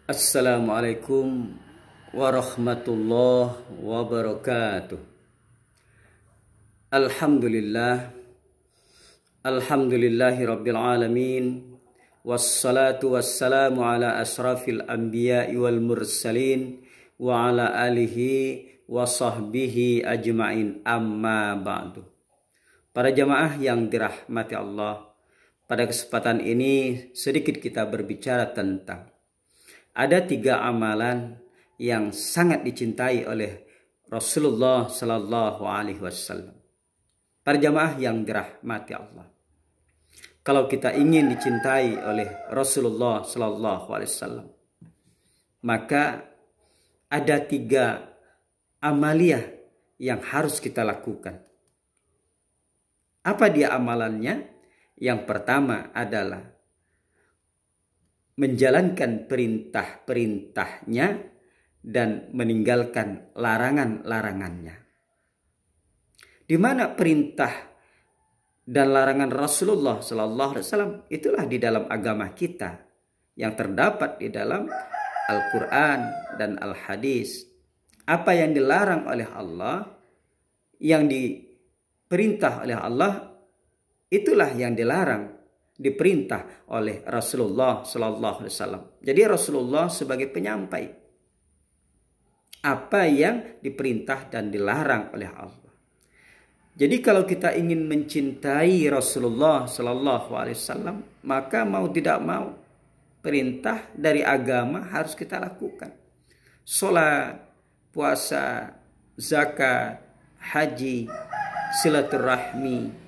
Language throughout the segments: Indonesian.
Assalamualaikum warahmatullahi wabarakatuh. Alhamdulillah, alhamdulillahi rabbil alamin. Wassalatu wassalamu ala asrafil anbiya'i wal mursalin wa ala alihi wa sahbihi ajma'in, amma ba'du. Para jamaah yang dirahmati Allah, pada kesempatan ini sedikit kita berbicara tentang ada 3 amalan yang sangat dicintai oleh Rasulullah Sallallahu Alaihi Wasallam. Para jamaah yang dirahmati Allah, kalau kita ingin dicintai oleh Rasulullah Sallallahu Alaihi Wasallam, maka ada 3 amaliyah yang harus kita lakukan. Apa dia amalannya? Yang pertama adalah menjalankan perintah-perintahnya dan meninggalkan larangan-larangannya. Di mana perintah dan larangan Rasulullah Sallallahu Alaihi Wasallam itulah di dalam agama kita yang terdapat di dalam Al-Quran dan Al-Hadis. Apa yang dilarang oleh Allah, yang diperintah oleh Allah, itulah yang diperintah oleh Rasulullah Sallallahu Alaihi Wasallam. Jadi Rasulullah sebagai penyampai apa yang diperintah dan dilarang oleh Allah. Jadi kalau kita ingin mencintai Rasulullah Sallallahu Alaihi Wasallam, maka mau tidak mau perintah dari agama harus kita lakukan. Salat, puasa, zakat, haji, silaturahmi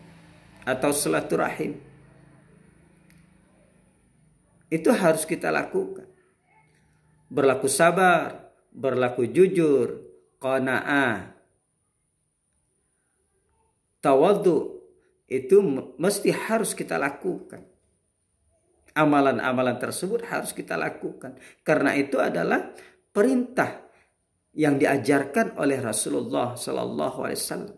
atau silaturahim, itu harus kita lakukan. Berlaku sabar, berlaku jujur, qanaah, tawadhu, itu mesti harus kita lakukan. Amalan-amalan tersebut harus kita lakukan. Karena itu adalah perintah yang diajarkan oleh Rasulullah Sallallahu Alaihi Wasallam.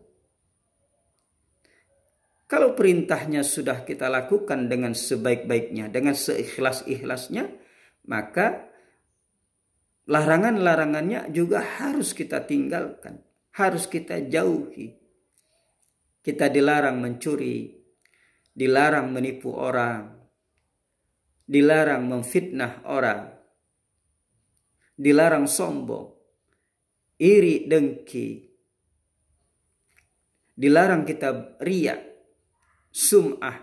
Kalau perintahnya sudah kita lakukan dengan sebaik-baiknya, dengan seikhlas-ikhlasnya, maka larangan-larangannya juga harus kita tinggalkan, harus kita jauhi. Kita dilarang mencuri, dilarang menipu orang, dilarang memfitnah orang, dilarang sombong, iri, dengki, dilarang kita riya, sum'ah.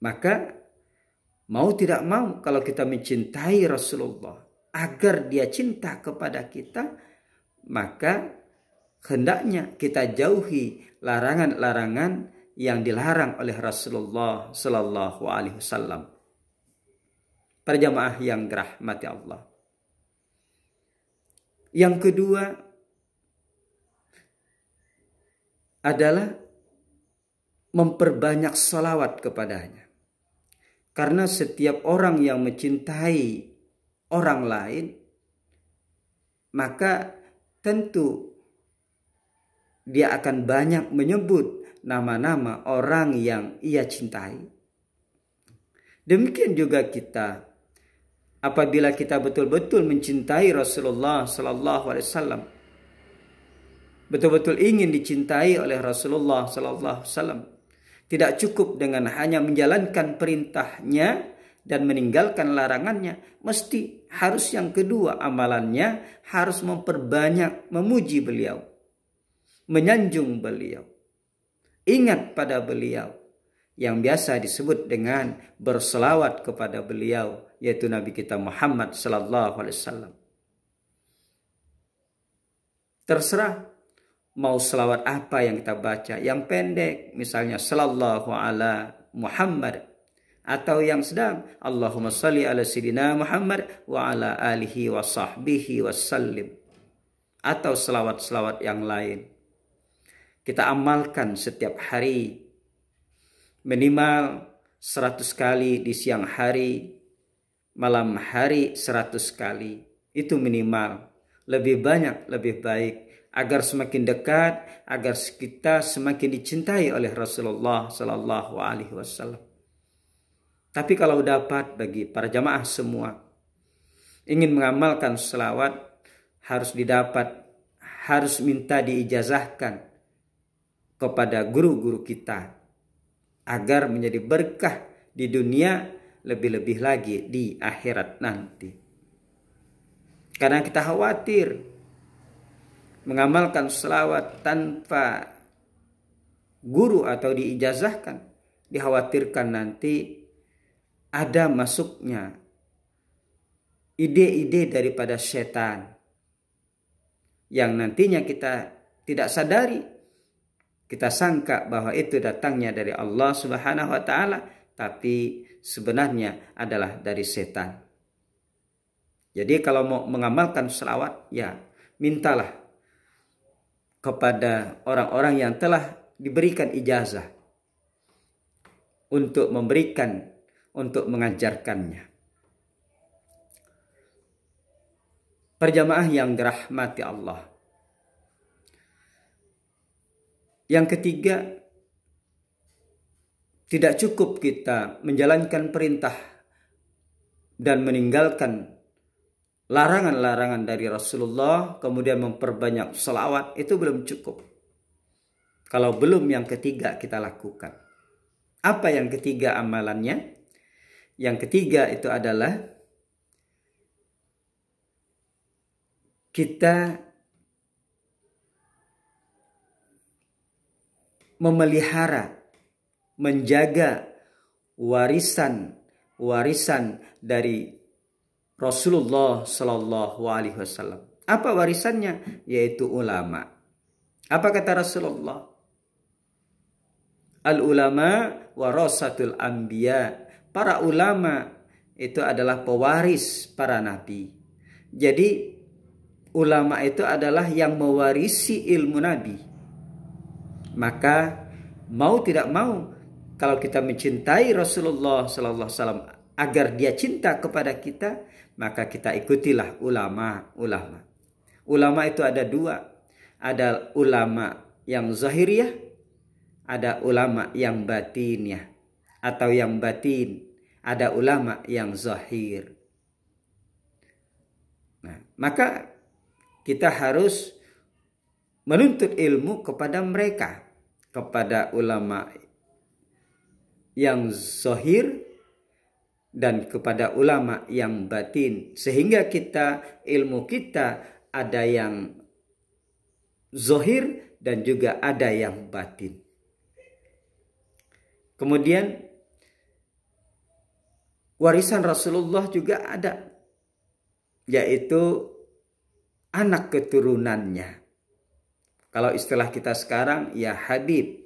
Maka mau tidak mau, kalau kita mencintai Rasulullah agar dia cinta kepada kita, maka hendaknya kita jauhi larangan-larangan yang dilarang oleh Rasulullah Sallallahu Alaihi Wasallam. Para jamaah yang dirahmati Allah, yang kedua adalah memperbanyak salawat kepadanya. Karena setiap orang yang mencintai orang lain, maka tentu dia akan banyak menyebut nama-nama orang yang ia cintai. Demikian juga kita, apabila kita betul-betul mencintai Rasulullah Sallallahu Alaihi Wasallam, betul-betul ingin dicintai oleh Rasulullah Sallallahu Alaihi Wasallam, tidak cukup dengan hanya menjalankan perintahnya dan meninggalkan larangannya. Mesti harus yang kedua, amalannya harus memperbanyak memuji beliau, menyanjung beliau, ingat pada beliau, yang biasa disebut dengan berselawat kepada beliau, yaitu Nabi kita Muhammad Sallallahu Alaihi Wasallam. Terserah mau selawat apa yang kita baca, yang pendek misalnya sallallahu ala Muhammad, atau yang sedang Allahumma salli ala Sayyidina Muhammad wa ala alihi wa sahbihi wasallim, atau selawat-selawat yang lain. Kita amalkan setiap hari minimal 100 kali di siang hari, malam hari 100 kali, itu minimal. Lebih banyak lebih baik, agar semakin dekat, agar kita semakin dicintai oleh Rasulullah Sallallahu Alaihi Wasallam. Tapi kalau dapat bagi para jamaah semua ingin mengamalkan selawat, harus didapat, harus minta diijazahkan kepada guru-guru kita agar menjadi berkah di dunia, lebih-lebih lagi di akhirat nanti. Karena kita khawatir mengamalkan selawat tanpa guru atau diijazahkan, dikhawatirkan nanti ada masuknya ide-ide daripada setan yang nantinya kita tidak sadari. Kita sangka bahwa itu datangnya dari Allah Subhanahu wa taala, tapi sebenarnya adalah dari setan. Jadi kalau mau mengamalkan selawat, ya mintalah kepada orang-orang yang telah diberikan ijazah untuk mengajarkannya. Perjamaah yang dirahmati Allah. Yang ketiga, tidak cukup kita menjalankan perintah dan meninggalkan larangan-larangan dari Rasulullah, kemudian memperbanyak selawat, itu belum cukup. Kalau belum yang ketiga kita lakukan. Apa yang ketiga amalannya? Yang ketiga itu adalah kita memelihara, menjaga warisan dari Rasulullah Sallallahu Alaihi Wasallam. Apa warisannya? Yaitu ulama. Apa kata Rasulullah? Al ulama warasatul anbiya. Para ulama itu adalah pewaris para nabi. Jadi ulama itu adalah yang mewarisi ilmu nabi. Maka mau tidak mau, kalau kita mencintai Rasulullah Sallallahu Alaihi Wasallam agar dia cinta kepada kita, maka kita ikutilah ulama. Ulama itu ada dua. Ada ulama yang zahiriyah, ada ulama yang batiniyah. Atau yang batin, ada ulama yang zahir. Nah, maka kita harus menuntut ilmu kepada mereka, kepada ulama yang zahir dan kepada ulama yang batin, sehingga ilmu kita ada yang zahir dan juga ada yang batin. Kemudian warisan Rasulullah juga ada, yaitu anak keturunannya. Kalau istilah kita sekarang, ya habib.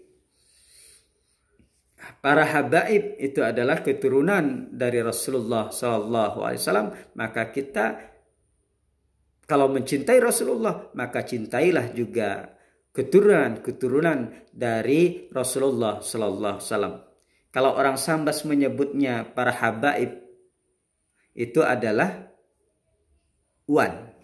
Para habaib itu adalah keturunan dari Rasulullah Sallallahu Alaihi Wasallam. Maka kita kalau mencintai Rasulullah, maka cintailah juga keturunan dari Rasulullah Sallallahu Alaihi Wasallam. Kalau orang Sambas menyebutnya para habaib, itu adalah wan.